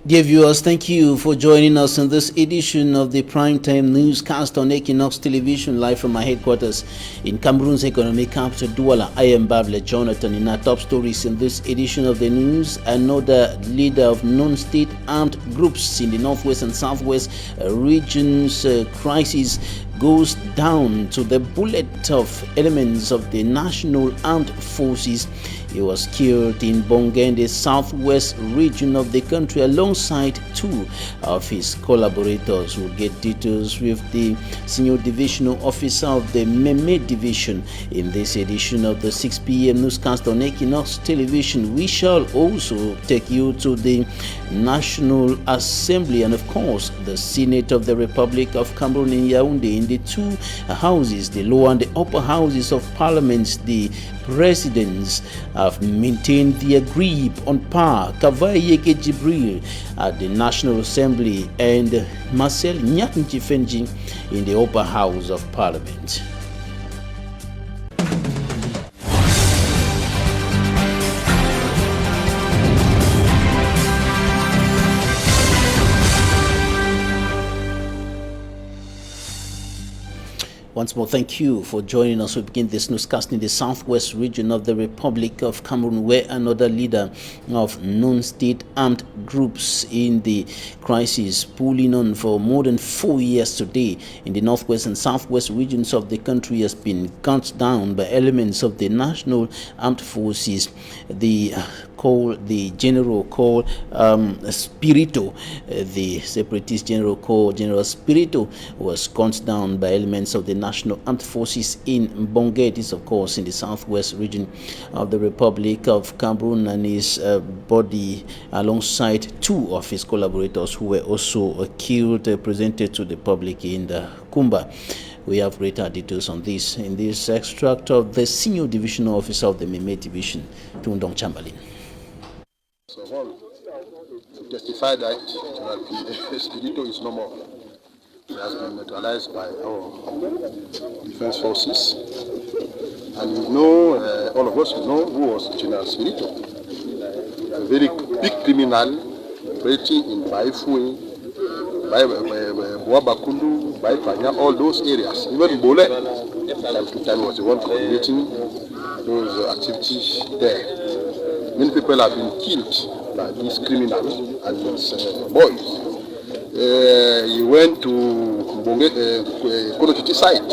Dear viewers, thank you for joining us in this edition of the Primetime Newscast on Equinoxe Television, live from my headquarters in Cameroon's economic capital, Douala. I am Bable Jonathan. In our top stories in this edition of the news, another leader of non-state armed groups in the northwest and southwest regions crisis goes down to the bullet of elements of the National Armed Forces. He was killed in Bongen, the southwest region of the country, alongside two of his collaborators. We'll get details with the senior divisional officer of the Meme Division in this edition of the 6 p.m. newscast on Equinoxe Television. We shall also take you to the National Assembly and, of course, the Senate of the Republic of Cameroon in Yaoundé. In the two houses, the lower and the upper houses of parliament, the presidents have maintained their grip on power. Kavayeke Jibril at the National Assembly and Marcel Nyakinchifenji in the upper house of parliament. Once more, thank you for joining us. We begin this newscast in the southwest region of the Republic of Cameroon, where another leader of non-state armed groups in the crisis pulling on for more than 4 years today in the northwest and southwest regions of the country has been gunned down by elements of the National Armed Forces. The general called Spirito, the separatist general called General Spirito, was gunned down by elements of the National Armed Forces in Bonge. This, of course, in the southwest region of the Republic of Cameroon, and his body alongside two of his collaborators who were also killed, presented to the public in the Kumba. We have greater details on this in this extract of the senior divisional officer of the Meme Division, Tundong Chamberlain. So to testify that Spirito is no more. He has been neutralized by our defense forces. And you know, all of us know who was General Spirito. A very big criminal operating in Baifue, by Boabakundu, by Panya, all those areas. Even Bole, time to time, was the one coordinating those activities there. Many people have been killed by these criminals and these boys. He went to Konotiti site,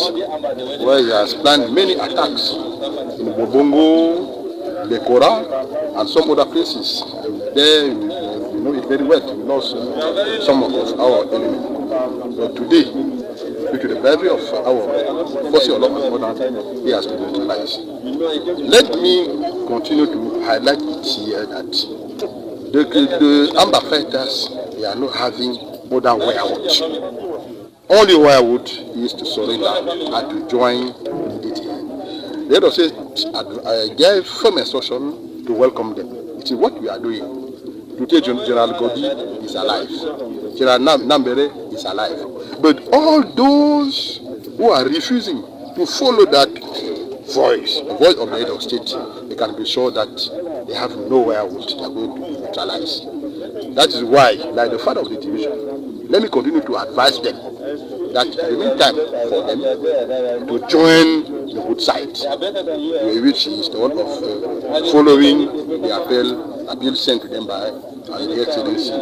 where he has planned many attacks in Bobongo, Lekora, and some other places. And there, you know it very well. We lost some of our enemies. But today, due to the bravery of our forces of law and order, he has been neutralized. Let me continue to highlight it here that the amber fighters, they are not having other wirewood. Only wirewood is to surrender and to join the ATN. Let us say, I gave firm instruction to welcome them. It is what we are doing. Today, General Godi is alive. General Nambere is alive. But all those who are refusing to follow that voice, the voice of the head of state, they can be sure that they have nowhere which they are going to neutralize. That is why, like the father of the division, let me continue to advise them that in the meantime for them to join the good side, which is the one of following the appeal sent to them by the Excellency.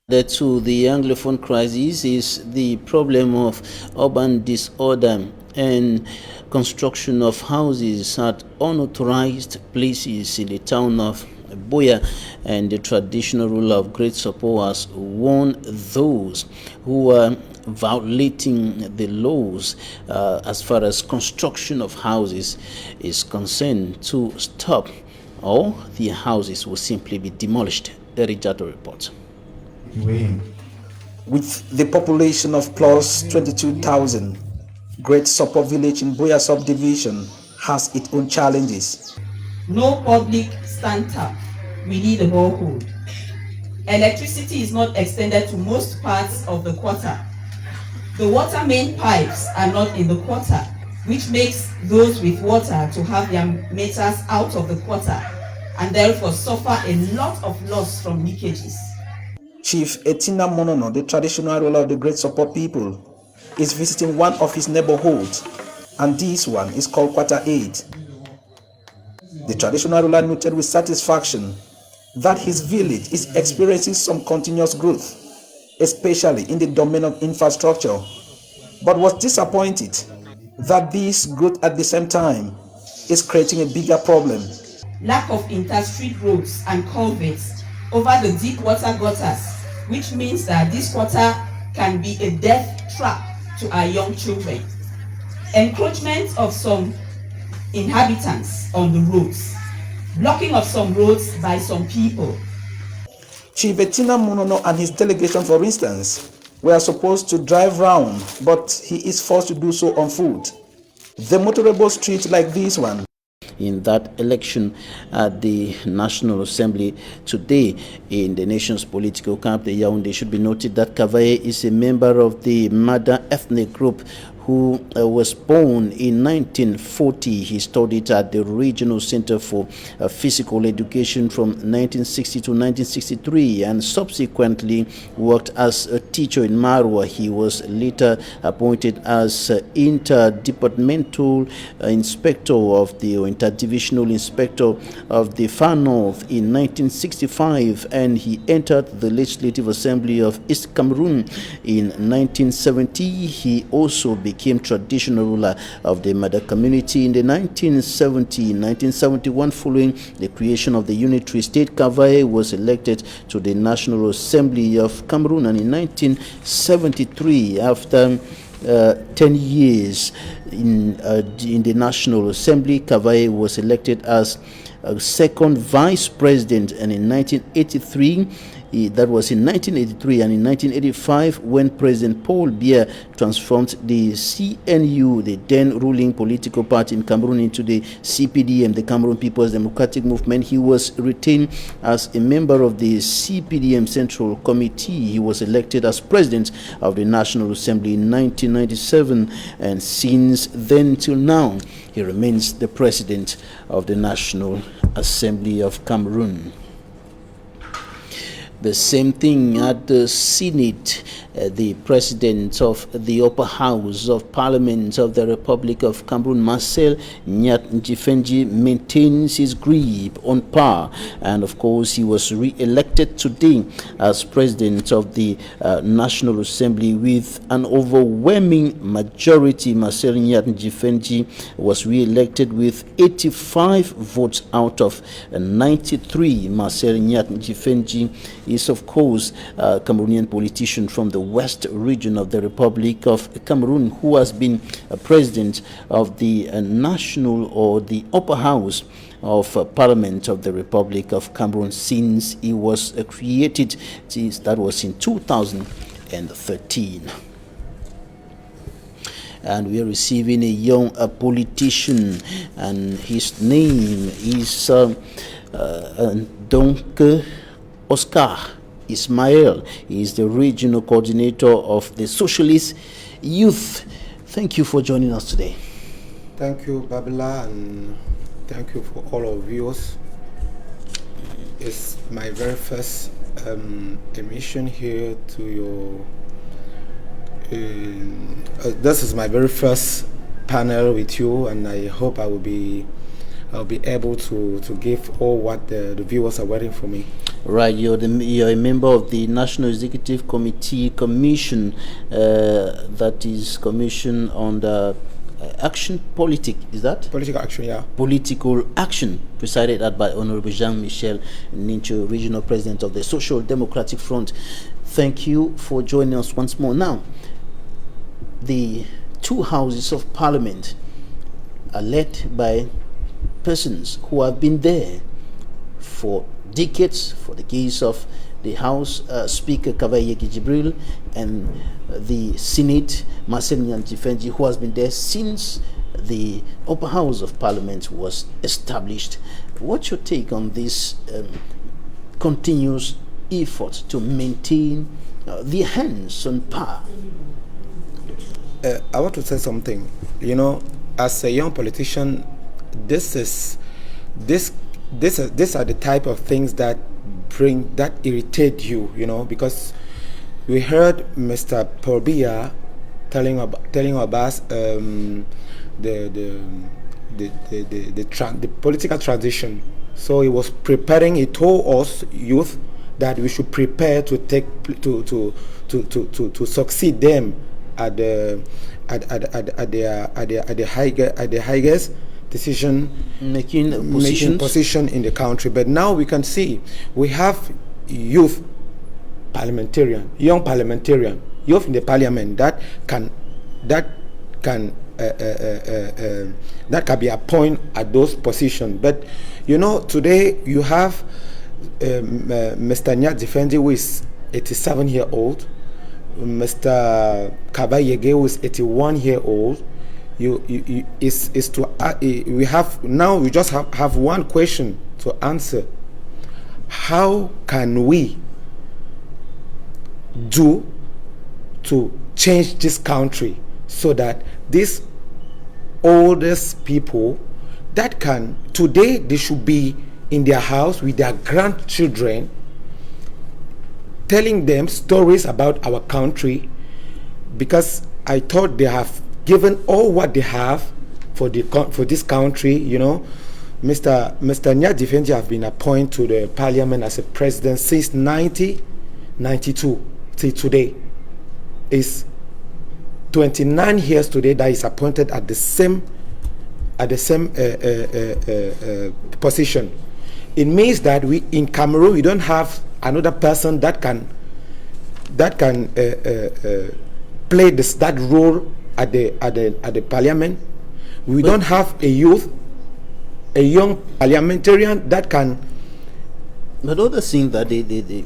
The Anglophone crisis is the problem of urban disorder and construction of houses at unauthorized places in the town of Boya, and the traditional rule of great support has warned those who are violating the laws as far as construction of houses is concerned to stop, or the houses will simply be demolished. The Rijato report. With the population of plus 22,000, Great Support Village in Boya subdivision has its own challenges. No public stand-up. We need a borehole. Electricity is not extended to most parts of the quarter. The water main pipes are not in the quarter, which makes those with water to have their meters out of the quarter. and therefore suffer a lot of loss from leakages. Chief Etina Monono, the traditional ruler of the Great Support people, is visiting one of his neighborhoods, and this one is called Quarter 8. The traditional ruler noted with satisfaction that his village is experiencing some continuous growth, especially in the domain of infrastructure, but was disappointed that this growth at the same time is creating a bigger problem. Lack of inter-street roads and culverts over the deep water gutters, which means that this water can be a death trap to our young children. Encroachment of some inhabitants on the roads, blocking of some roads by some people. Chief Etina Monono and his delegation, for instance, were supposed to drive round, but he is forced to do so on foot. The motorable street like this one. In that election at the National Assembly today in the nation's political capital, Yaoundé, should be noted that Kavaye is a member of the Mada ethnic group who was born in 1940. He studied at the Regional Center for Physical Education from 1960 to 1963 and subsequently worked as a teacher in Marwa. He was later appointed as interdepartmental inspector of the interdivisional inspector of the Far North in 1965, and he entered the Legislative Assembly of East Cameroon in 1970. He also became traditional ruler of the Mada community in the 1971. Following the creation of the unitary state, Kavaye was elected to the National Assembly of Cameroon, and in 1973, after 10 years in the National Assembly, Kavaye was elected as second vice president, and in 1983, that was in 1983, and in 1985, when President Paul Biya transformed the CNU, the then ruling political party in Cameroon, into the CPDM, the Cameroon People's Democratic Movement, he was retained as a member of the CPDM Central Committee. He was elected as president of the National Assembly in 1997, and since then till now, he remains the president of the National Assembly of Cameroon. The same thing at the Senate. The president of the upper house of parliament of the Republic of Cameroon, Marcel Nyat-Njifenji, maintains his grip on power, and of course he was re-elected today as president of the National Assembly with an overwhelming majority. Marcel Nyat-Njifenji was re-elected with 85 votes out of 93. Marcel Nyat-Njifenji is of course a Cameroonian politician from the west region of the Republic of Cameroon, who has been a president of the national or the upper house of Parliament of the Republic of Cameroon since he was created. That was in 2013. And we are receiving a young politician, and his name is Oscar Ismail. He is the regional coordinator of the Socialist Youth. Thank you for joining us today. Thank you, Babila, and thank you for all our viewers. It's my very first emission here to your. This is my very first panel with you, and I hope I'll be able to give all what the viewers are waiting for me. Right, you're a member of the National Executive Commission that is commission on the action politic, is that? Political action, yeah. Political action, presided at by Honorable Jean-Michel Nincho, Regional President of the Social Democratic Front. Thank you for joining us once more. Now, the two houses of Parliament are led by persons who have been there for decades, for the case of the House Speaker Kavaye Jibril and the Senate Marcel Nyat-Njifenji, who has been there since the upper house of Parliament was established. What's your take on this continuous effort to maintain the hands on power? I want to say something. You know, as a young politician, this these are the type of things that irritate you, because we heard Mr. Porbia telling about the political transition. So he was preparing. He told us youth that we should prepare to succeed them at the highest decision making position in the country. But now we can see we have young parliamentarian, youth in the parliament that can be appointed at those positions. But today you have Mr. Nyat Defendi, who is 87-year-old, Mr. Kabayege, who is 81-year-old. We just have one question to answer. How can we do to change this country so that these oldest people that can today, they should be in their house with their grandchildren, telling them stories about our country, because I thought they have given all what they have for this country. Mr. Nyat Defendi have been appointed to the parliament as a president since 1992 till today. It's 29 years today that is appointed at the same position. It means that we in Cameroon, we don't have another person that can play that role at the parliament. We don't have a young parliamentarian that can. But others think that the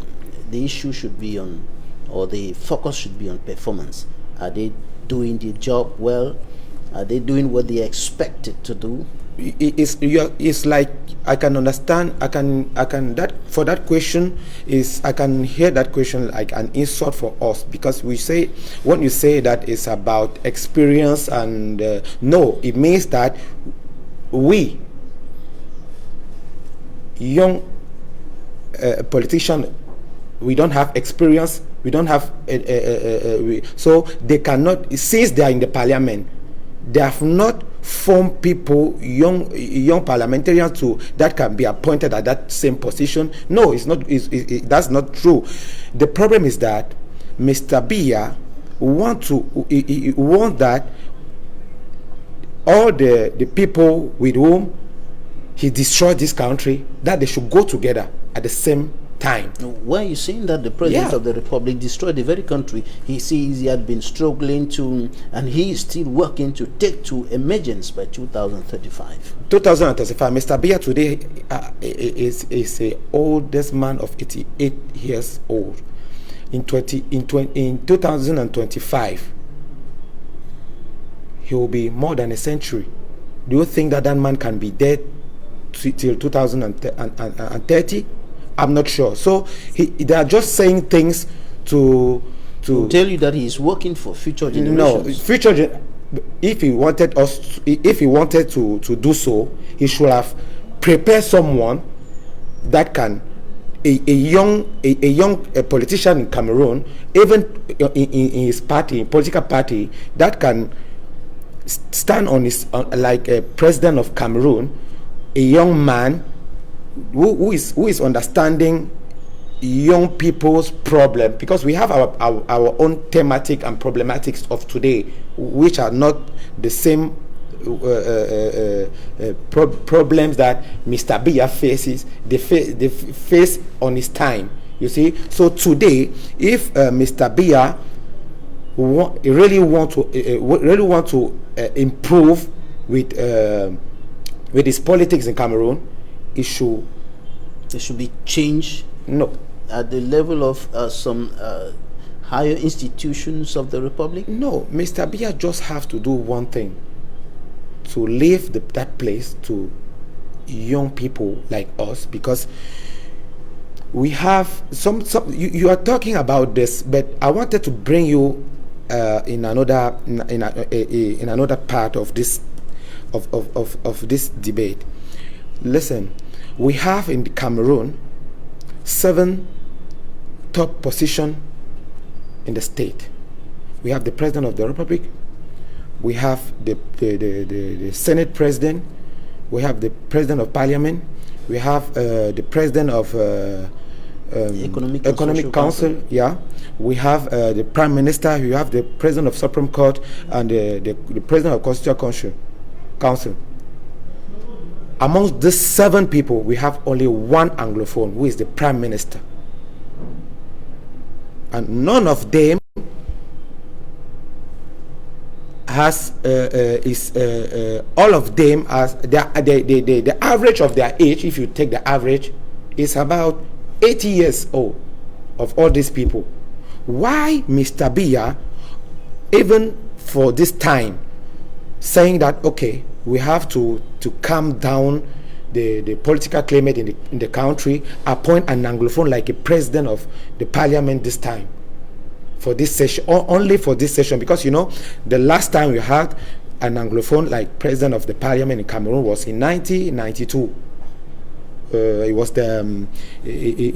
issue should be on, or the focus should be on performance. Are they doing the job well? Are they doing what they expected to do? It's like I can understand. I can that for that question is I can hear that question like an insult for us, because we say when you say that it's about experience, and no, it means that we young politicians, we don't have experience. We don't have so they cannot, since they are in the parliament, they have not formed people, young parliamentarians that can be appointed at that same position. No, it's not. That's not true. The problem is that Mr. Biya want that all the people with whom he destroyed this country, that they should go together at the same time. Why are you saying that the president of the republic destroyed the very country he sees he had been struggling to, and he is still working to take to emergence by 2035? 2035. Mr. Biya today is the oldest man of 88 years old. In 2025, he will be more than a century. Do you think that man can be dead till 2030? I'm not sure. So they are just saying things to tell you that he is working for future generations. No, if he wanted to do so, he should have prepared someone that can a young politician in Cameroon, even in his party, political party, that can stand on his like a president of Cameroon, a young man who is understanding young people's problem, because we have our own thematic and problematics of today, which are not the same problems that Mr. Biya faces. They face on his time. You see, so today, if Mr. Biya really want to improve with his politics in Cameroon, there should be change. No, at the level of some higher institutions of the republic. No, Mr. Biya just have to do one thing: to leave that place to young people like us, because we have some. You are talking about this, but I wanted to bring you in another part of this of this debate. Listen, we have in Cameroon 7 top position in the state. We have the President of the Republic, we have the Senate President, we have the President of Parliament, we have the President of Economic Council, yeah. We have the Prime Minister, we have the President of Supreme Court, and the President of Constitutional Council. Amongst these 7 people, we have only one Anglophone, who is the Prime Minister. And none of them has all of them as the average of their age, if you take the average, is about 80 years old of all these people. Why Mr. Biya, even for this time, saying that okay, we have to calm down the political climate in the country, appoint an Anglophone like a president of the parliament this time for this session, or only for this session, because you know the last time we had an Anglophone like president of the parliament in Cameroon was in 1992. It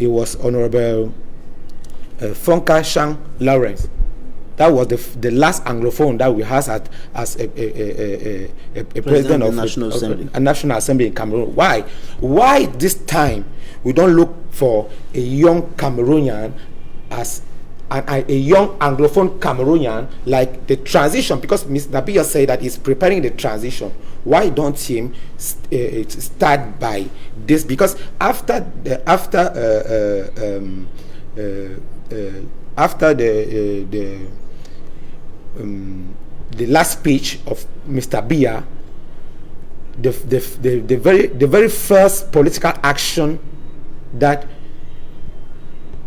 was Honorable Fonka Shang Lawrence. That was the last Anglophone that we had as a president of a National Assembly in Cameroon. Why this time we don't look for a young Cameroonian as a young Anglophone Cameroonian, like the transition? Because Mr. Biya said that he's preparing the transition. Why don't him start by this? Because after the last speech of Mr. Biya, the very first political action that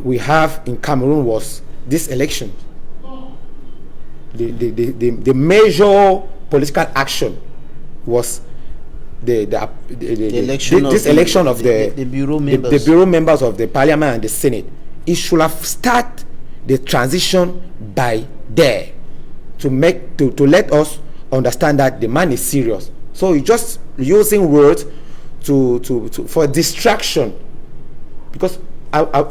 we have in Cameroon was this election. The major political action was the election of the bureau members of the parliament and the senate. It should have started the transition by there to let us understand that the man is serious. So he's just using words for distraction, because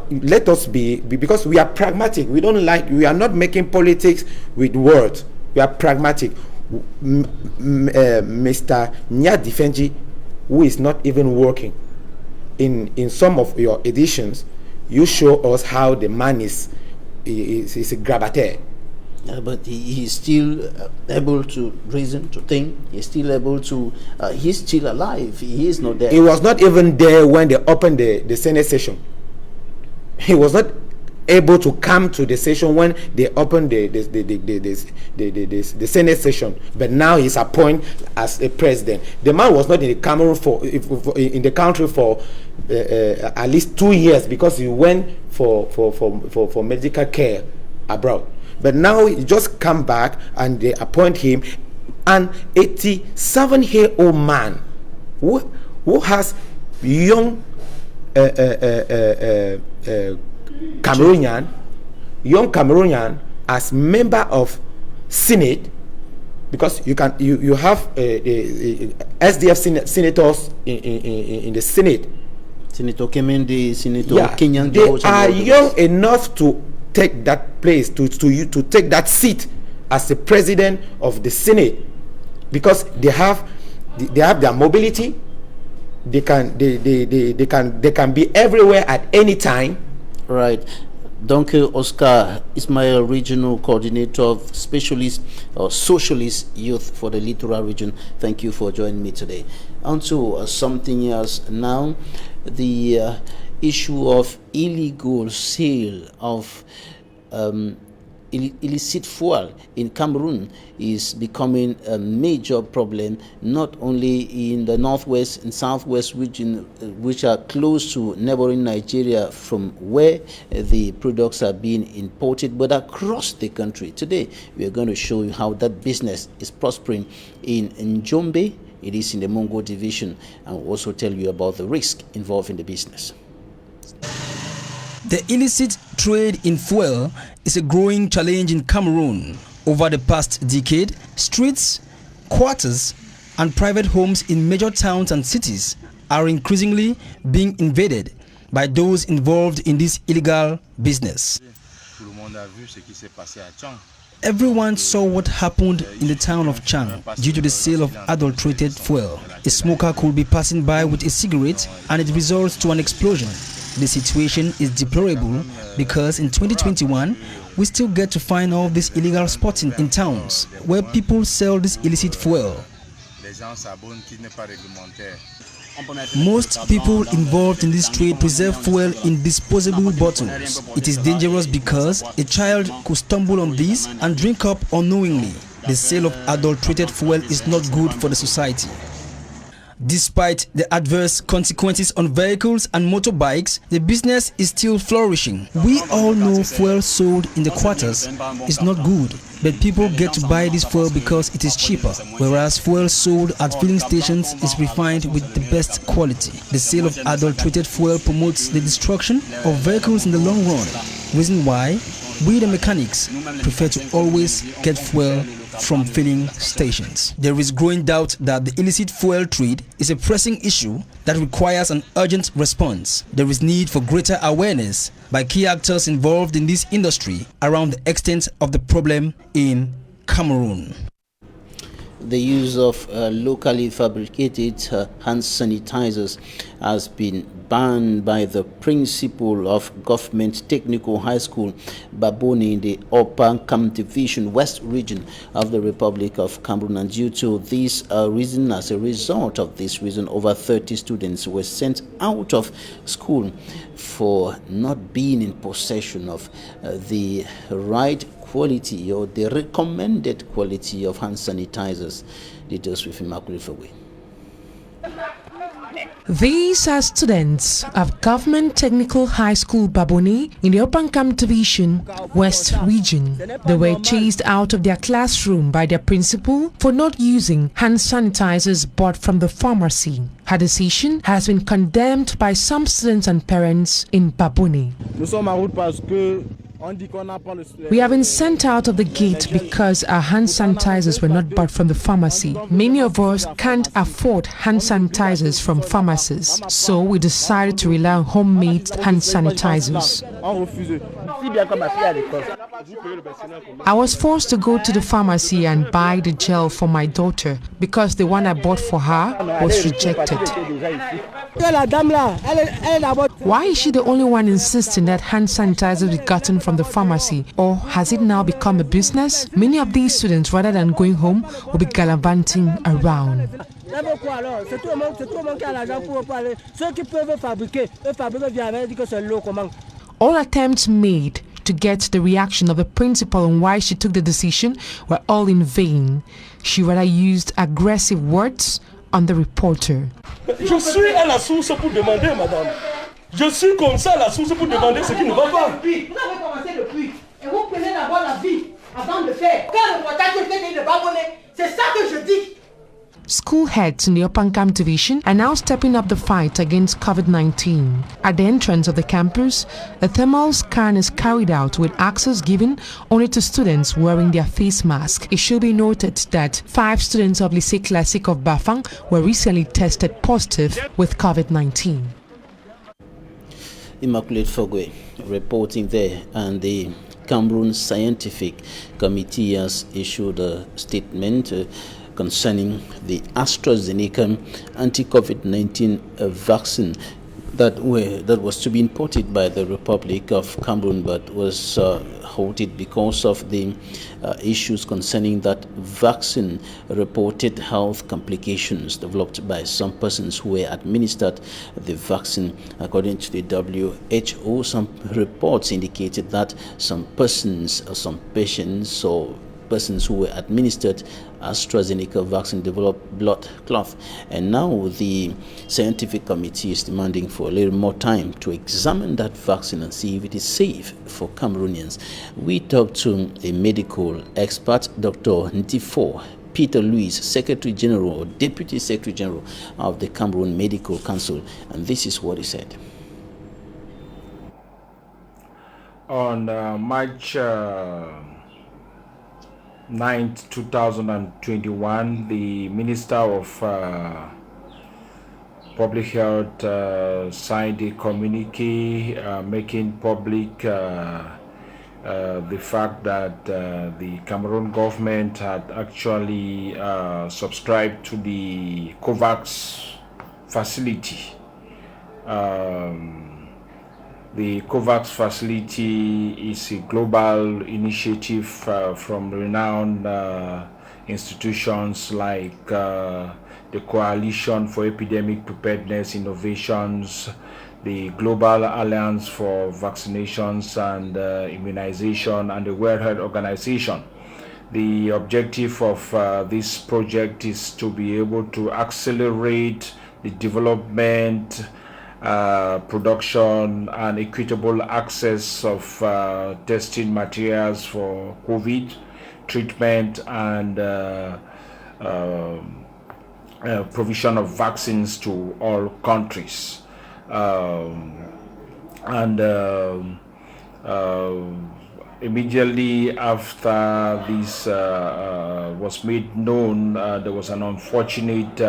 let us be, because we are pragmatic. We are not making politics with words. We are pragmatic. Mr. Nya Difenji, who is not even working in some of your editions, you show us how the man is a grabataire. But he is still able to reason, to think. He's still able to. He's still alive. He is not there. He was not even there when they opened the Senate session. He was not able to come to the session when they opened the Senate session. But now he's appointed as a president. The man was not in the Cameroon in the country for at least 2 years, because he went for medical care abroad. But now he just come back and they appoint him, an 87-year-old man who has young Cameroonian as member of Senate, because you have SDF senators in the Senate. Senator Kemendi, Senator Kenyan. They are young enough to take that place, to take that seat as the president of the Senate, because they have their mobility. They can be everywhere at any time. Right. Donkey Oscar Ismail, Regional Coordinator of Specialist or Socialist Youth for the Littoral Region. Thank you for joining me today. On to something else now. The issue of illegal sale of illicit fuel in Cameroon is becoming a major problem, not only in the northwest and southwest region, which are close to neighboring Nigeria from where the products are being imported, but across the country. Today we are going to show you how that business is prospering in Njombe. It is in the Mongo division, and we'll also tell you about the risk involved in the business. The illicit trade in fuel is a growing challenge in Cameroon. Over the past decade, streets, quarters, and private homes in major towns and cities are increasingly being invaded by those involved in this illegal business. Everyone saw what happened in the town of Chang due to the sale of adulterated fuel. A smoker could be passing by with a cigarette and it results to an explosion. The situation is deplorable because in 2021, we still get to find all these illegal spots in towns where people sell this illicit fuel. Most people involved in this trade preserve fuel in disposable bottles. It is dangerous because a child could stumble on this and drink up unknowingly. The sale of adulterated fuel is not good for the society. Despite the adverse consequences on vehicles and motorbikes, the business is still flourishing. We all know fuel sold in the quarters is not good, but people get to buy this fuel because it is cheaper, whereas fuel sold at filling stations is refined with the best quality. The sale of adulterated fuel promotes the destruction of vehicles in the long run, reason why we the mechanics prefer to always get fuel from filling stations. There is growing doubt that the illicit fuel trade is a pressing issue that requires an urgent response. There is need for greater awareness by key actors involved in this industry around the extent of the problem in Cameroon. The use of locally fabricated hand sanitizers has been banned by the principal of Government Technical High School, Baboni, in the Upper Kam Division West region of the Republic of Cameroon. And due to this reason, as a result of this reason, over 30 students were sent out of school for not being in possession of the right quality or the recommended quality of hand sanitizers. Details with Immaculate Fogwe. These are students of Government Technical High School Baboni in the Upper Kam Division West region. They were chased out of their classroom by their principal for not using hand sanitizers bought from the pharmacy. Her decision has been condemned by some students and parents in Baboni. We have been sent out of the gate because our hand sanitizers were not bought from the pharmacy. Many of us can't afford hand sanitizers from pharmacies, so we decided to rely on homemade hand sanitizers. I was forced to go to the pharmacy and buy the gel for my daughter because the one I bought for her was rejected. Why is she the only one insisting that hand sanitizer be gotten from the pharmacy, or has it now become a business? Many of these students, rather than going home, will be gallivanting around. All attempts made to get the reaction of the principal on why she took the decision were all in vain. She rather used aggressive words on the reporter. Je suis à la source pour demander, madame. Je suis comme ça à la source pour demander ce qui ne va pas. Vous avez commencé le puits et vous prenez d'abord la vie avant de faire. Quand le reportage est de babonner, c'est ça que je dis. School heads in the Upper Kam Division are now stepping up the fight against COVID-19. At the entrance of the campus, a thermal scan is carried out with access given only to students wearing their face mask. It should be noted that 5 students of Lycée Classique of Bafang were recently tested positive with COVID-19. Immaculate Fogwe reporting there, and the Cameroon Scientific Committee has issued a statement concerning the AstraZeneca anti-COVID-19 vaccine that was to be imported by the Republic of Cameroon, but was halted because of the issues concerning that vaccine. Reported health complications developed by some persons who were administered the vaccine. According to the WHO, some reports indicated that some persons or some patients or persons who were administered AstraZeneca vaccine developed blood clot, and now the scientific committee is demanding for a little more time to examine that vaccine and see if it is safe for Cameroonians. We talked to a medical expert, Dr. Ntifo Peter Louis, Secretary General or Deputy Secretary General of the Cameroon Medical Council, and this is what he said. On March 9th, 2021, the Minister of Public Health signed a communique making public the fact that the Cameroon government had actually subscribed to the COVAX facility. The COVAX facility is a global initiative from renowned institutions like the Coalition for Epidemic Preparedness Innovations, the Global Alliance for Vaccinations and Immunization, and the World Health Organization. The objective of this project is to be able to accelerate the development, production, and equitable access of testing materials for COVID treatment and provision of vaccines to all countries. Immediately after this was made known, there was an unfortunate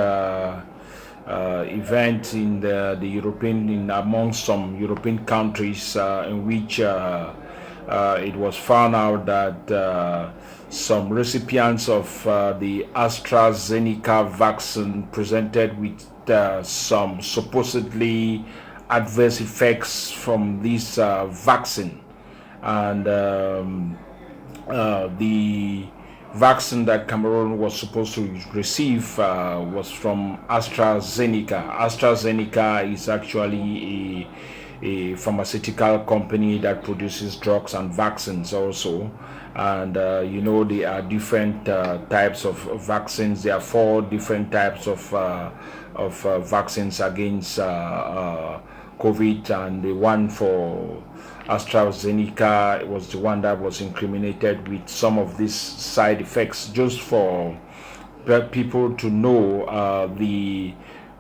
event in the European, among some European countries, in which it was found out that some recipients of the AstraZeneca vaccine presented with some supposedly adverse effects from this vaccine, and the vaccine that Cameroon was supposed to receive was from AstraZeneca. AstraZeneca is actually a pharmaceutical company that produces drugs and vaccines also, and you know, there are different types of vaccines. There are 4 different types of vaccines against COVID, and the one for AstraZeneca was the one that was incriminated with some of these side effects. Just for people to know,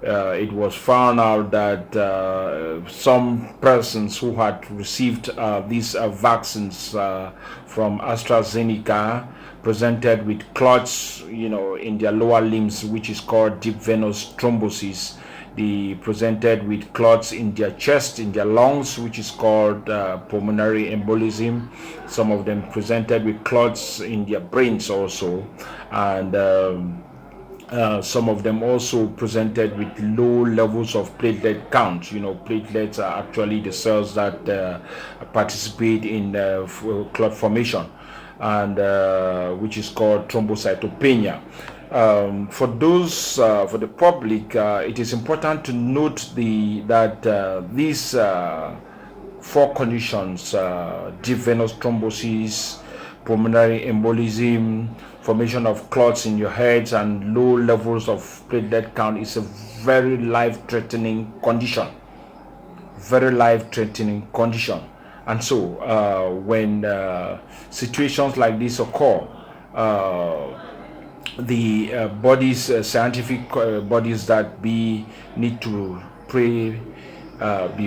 it was found out that some persons who had received these vaccines from AstraZeneca presented with clots, you know, in their lower limbs, which is called deep venous thrombosis. They presented with clots in their chest, in their lungs, which is called pulmonary embolism. Some of them presented with clots in their brains also, and some of them also presented with low levels of platelet count. You know, platelets are actually the cells that participate in clot formation, and which is called thrombocytopenia. For those, for the public, it is important to note that these 4 conditions, deep venous thrombosis, pulmonary embolism, formation of clots in your heads, and low levels of platelet count, is a very life-threatening condition. Very life-threatening condition. And so, when situations like this occur, the bodies, scientific bodies that need to be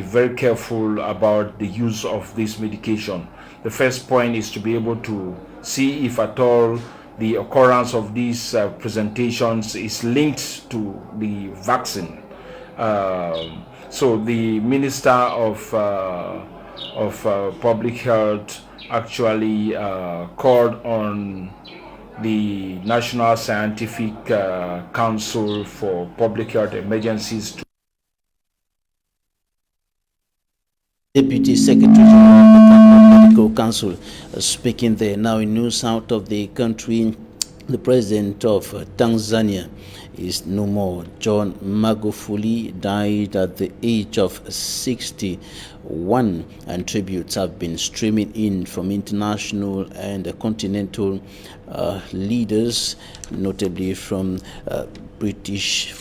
very careful about the use of this medication. The first point is to be able to see if at all the occurrence of these presentations is linked to the vaccine. So the Minister of Public Health actually called on the National Scientific Council for Public Health Emergencies to Deputy Secretary General of the Medical Council speaking there. Now in news out of the country, the President of Tanzania is no more. John Magufuli died at the age of 61, and tributes have been streaming in from international and continental leaders, notably from the British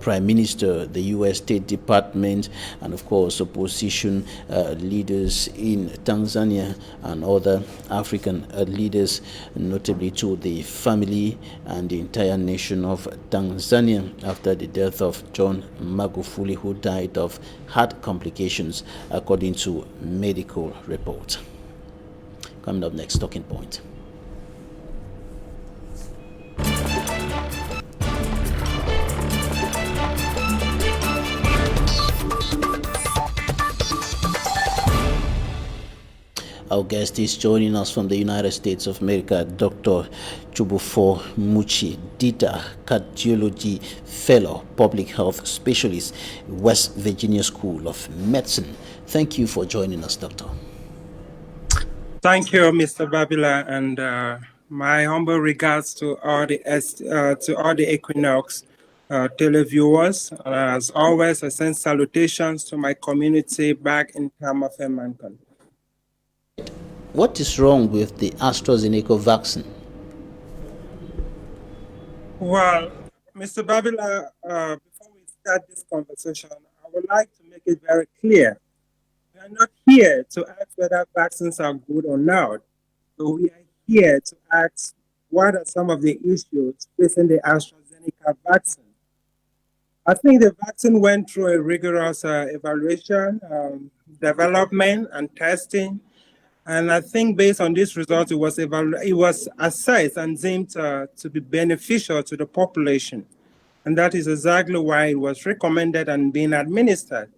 Prime Minister, the U.S. State Department, and of course opposition leaders in Tanzania and other African leaders, notably to the family and the entire nation of Tanzania after the death of John Magufuli, who died of heart complications, according to medical reports. Coming up next, Talking Point. Our guest is joining us from the United States of America, Dr. Chubufo Muchi Dita, Cardiology Fellow, Public Health Specialist, West Virginia School of Medicine. Thank you for joining us, Doctor. Thank you, Mr. Babila, and my humble regards to all the Equinoxe televiewers. As always, I send salutations to my community back in Tamafe. What is wrong with the AstraZeneca vaccine? Well, Mr. Babila, before we start this conversation, I would like to make it very clear. We are not here to ask whether vaccines are good or not, but we are here to ask what are some of the issues facing the AstraZeneca vaccine. I think the vaccine went through a rigorous evaluation, development, and testing. And I think based on this result, it was assessed and deemed to be beneficial to the population. And that is exactly why it was recommended and being administered.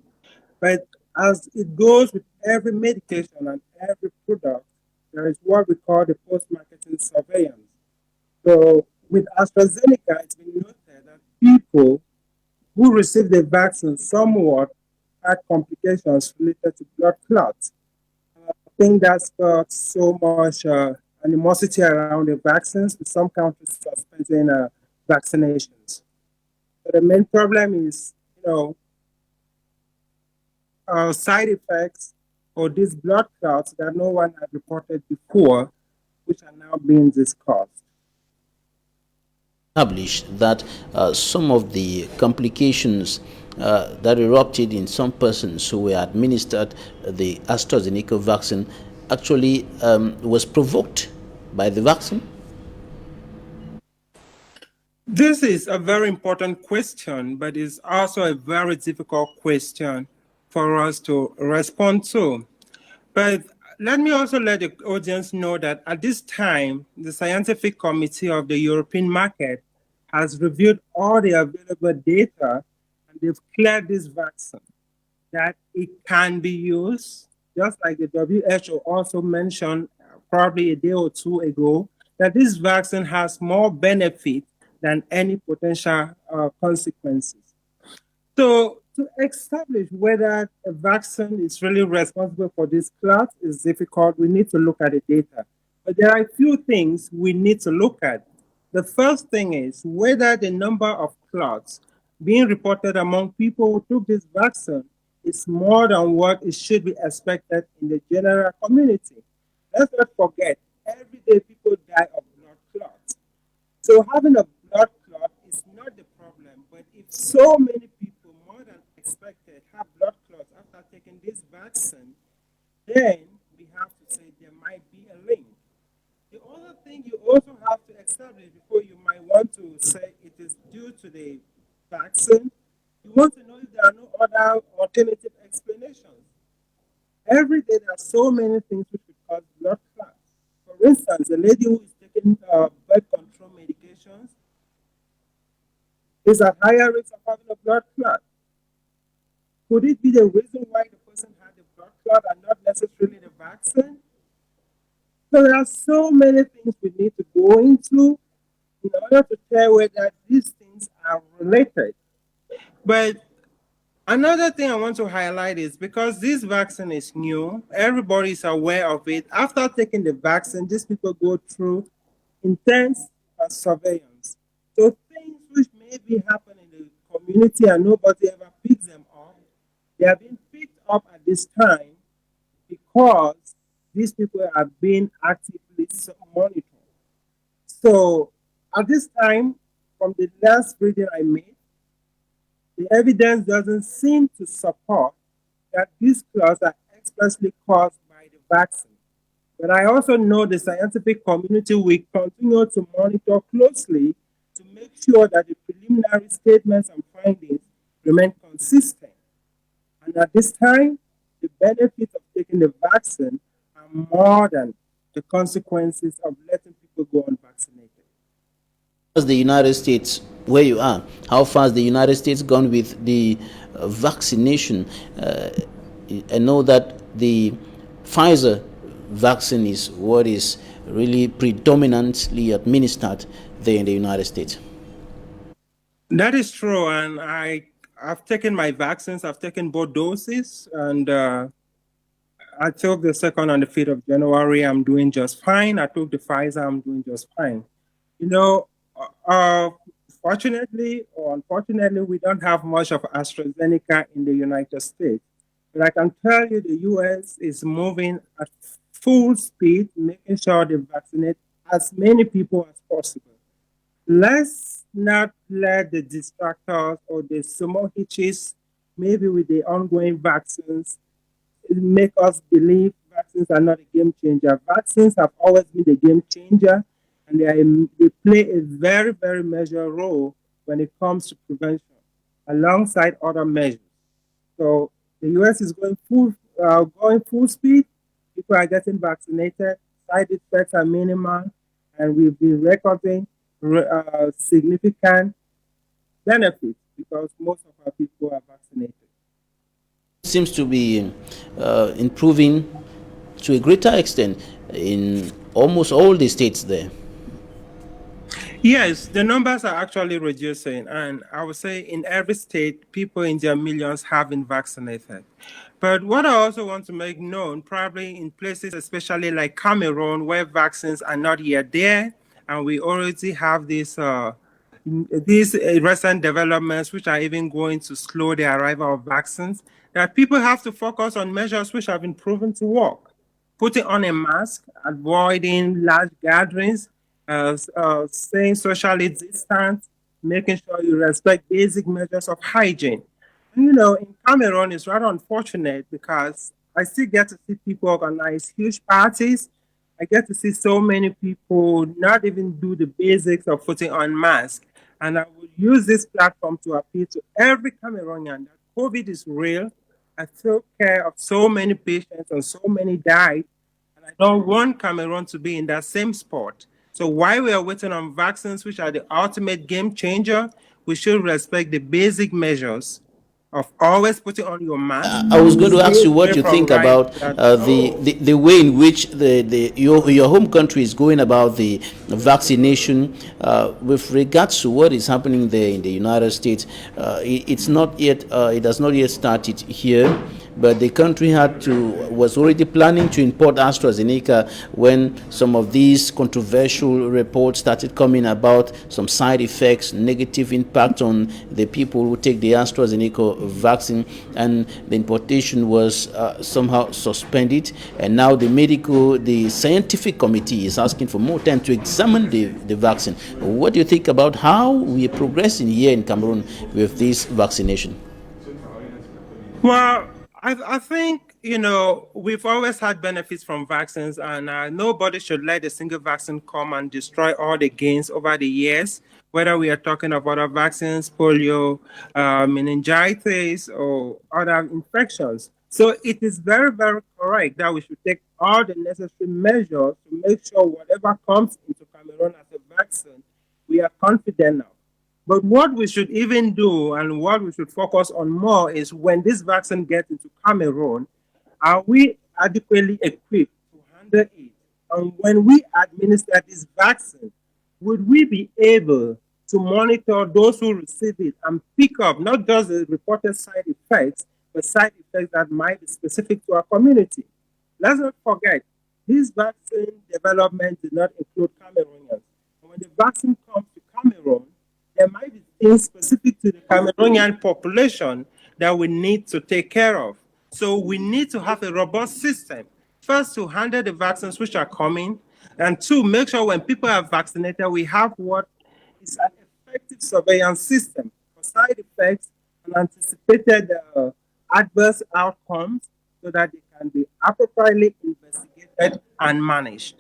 But as it goes with every medication and every product, there is what we call the post-marketing surveillance. So with AstraZeneca, it's been noted that people who received the vaccine somewhat had complications related to blood clots. I think that's got so much animosity around the vaccines, with some countries suspending vaccinations. But the main problem is, side effects or these blood clots that no one had reported before, which are now being discussed. Established that some of the complications that erupted in some persons who were administered the AstraZeneca vaccine actually was provoked by the vaccine? This is a very important question, but it's also a very difficult question for us to respond to. But let me also let the audience know that at this time, the Scientific Committee of the European market has reviewed all the available data, and they've cleared this vaccine, that it can be used, just like the WHO also mentioned probably a day or two ago, that this vaccine has more benefit than any potential consequences. So to establish whether a vaccine is really responsible for this clot is difficult. We need to look at the data. But there are a few things we need to look at. The first thing is whether the number of clots being reported among people who took this vaccine is more than what it should be expected in the general community. Let's not forget, every day people die of blood clots. So having a blood clot is not the problem, but if so many people, more than expected, have blood clots after taking this vaccine, then we have to say there might be a link. The other thing you also have to establish before you might want to say it is due to the vaccine, you want to know if there are no other alternative explanations. Every day there are so many things which could cause blood clots. For instance, a lady who is taking blood control medications is at higher risk of having a blood clot. Could it be the reason why the person had the blood clot and not necessarily the vaccine? So there are so many things we need to go into in order to tell whether these things are related. But another thing I want to highlight is because this vaccine is new, everybody is aware of it. After taking the vaccine, these people go through intense surveillance. So things which may be happening in the community and nobody ever picks them up, they are being picked up at this time because these people are being actively monitored. So at this time, from the last reading I made, the evidence doesn't seem to support that these clots are expressly caused by the vaccine. But I also know the scientific community will continue to monitor closely to make sure that the preliminary statements and findings remain consistent. And at this time, the benefits of taking the vaccine are more than the consequences of letting people go unvaccinated. As the United States, where you are, how far has the United States gone with the vaccination? I know that the Pfizer vaccine is what is really predominantly administered there in the United States. That is true, and I've taken my vaccines. I've taken both doses, and I took the second on the 5th of January. I'm doing just fine. I took the Pfizer. I'm doing just fine. You know, fortunately or unfortunately, we don't have much of AstraZeneca in the United States. But I can tell you the US is moving at full speed, making sure they vaccinate as many people as possible. Let's not let the distractors or the small hitches, maybe with the ongoing vaccines, make us believe vaccines are not a game changer. Vaccines have always been a game changer, and they play a very, very major role when it comes to prevention, alongside other measures. So the US is going full speed. People are getting vaccinated. Side effects are minimal, and we've been recording significant benefits because most of our people are vaccinated. Seems to be improving to a greater extent in almost all the states there. Yes, the numbers are actually reducing, and I would say in every state, people in their millions have been vaccinated. But what I also want to make known, probably in places especially like Cameroon, where vaccines are not yet there, and we already have these recent developments which are even going to slow the arrival of vaccines, that people have to focus on measures which have been proven to work. Putting on a mask, avoiding large gatherings, staying socially distant, making sure you respect basic measures of hygiene. And, you know, in Cameroon, it's rather unfortunate because I still get to see people organize huge parties. I get to see so many people not even do the basics of putting on masks. And I will use this platform to appeal to every Cameroonian that COVID is real. I took care of so many patients and so many died. And I don't want Cameroon to be in that same spot. So while we are waiting on vaccines, which are the ultimate game changer, we should respect the basic measures of always putting on your mask. I was going to ask you what you think about the way in which your home country is going about the vaccination with regards to what is happening there in the United States. It's not yet. It has not yet started here. But the country was already planning to import AstraZeneca when some of these controversial reports started coming about some side effects, negative impact on the people who take the AstraZeneca vaccine, and the importation was somehow suspended. And now the scientific committee is asking for more time to examine the vaccine. What do you think about how we are progressing here in Cameroon with this vaccination? Well, I think, you know, we've always had benefits from vaccines, and nobody should let a single vaccine come and destroy all the gains over the years, whether we are talking about other vaccines, polio, meningitis, or other infections. So it is very, very correct that we should take all the necessary measures to make sure whatever comes into Cameroon as a vaccine, we are confident now. But what we should even do and what we should focus on more is when this vaccine gets into Cameroon, are we adequately equipped to handle it? And when we administer this vaccine, would we be able to monitor those who receive it and pick up not just the reported side effects, but side effects that might be specific to our community? Let's not forget, this vaccine development did not include Cameroonians. And when the vaccine comes to Cameroon, there might be things specific to the Cameroonian population that we need to take care of. So we need to have a robust system, first to handle the vaccines which are coming, and two, make sure when people are vaccinated, we have what is an effective surveillance system for side effects and anticipated adverse outcomes so that they can be appropriately investigated and managed.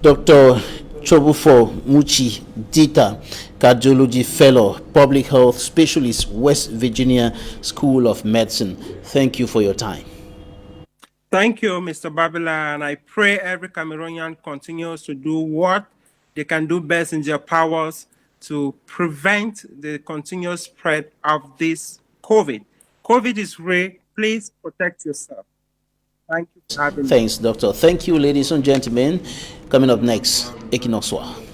Dr. Chobufo Muchi Dita, Cardiology Fellow, Public Health Specialist, West Virginia School of Medicine. Thank you for your time. Thank you, Mr. Babila, and I pray every Cameroonian continues to do what they can do best in their powers to prevent the continuous spread of this COVID. COVID is real. Please protect yourself. Thank you for having me. Thanks, Doctor. Thank you, ladies and gentlemen. Coming up next, Equinoxe.